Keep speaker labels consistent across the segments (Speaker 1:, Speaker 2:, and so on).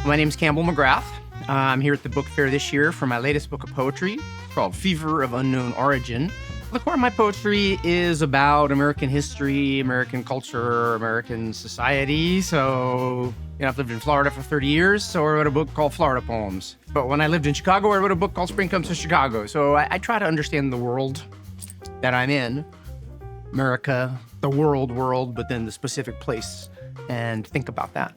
Speaker 1: My name's Campbell McGrath. I'm here at the book fair this year for my latest book of poetry called Fever of Unknown Origin. The core of my poetry is about American history, American culture, American society. So, I've lived in Florida for 30 years, so I wrote a book called Florida Poems. But when I lived in Chicago, I wrote a book called Spring Comes to Chicago. So I try to understand the world that I'm in, America, the world, but then the specific place, and think about that.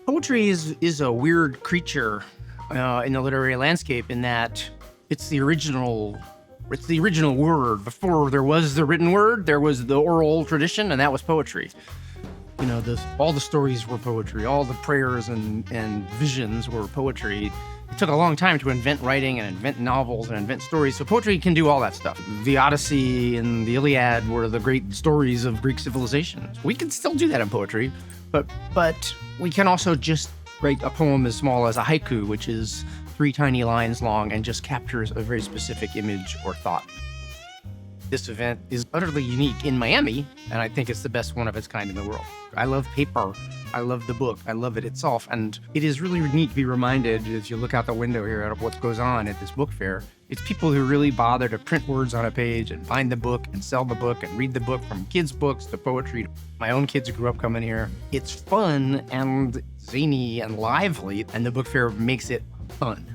Speaker 1: Poetry is a weird creature in the literary landscape in that it's the original word. Before there was the written word, there was the oral tradition, and that was poetry. All the stories were poetry. All the prayers and visions were poetry. It took a long time to invent writing and invent novels and invent stories, so poetry can do all that stuff. The Odyssey and the Iliad were the great stories of Greek civilization. We can still do that in poetry, but we can also just write a poem as small as a haiku, which is 3 tiny lines long and just captures a very specific image or thought. This event is utterly unique in Miami, and I think it's the best one of its kind in the world. I love paper. I love the book. I love it itself. And it is really neat to be reminded, as you look out the window here, at what goes on at this book fair. It's people who really bother to print words on a page and find the book and sell the book and read the book, from kids' books to poetry. My own kids grew up coming here. It's fun and zany and lively, and the book fair makes it fun.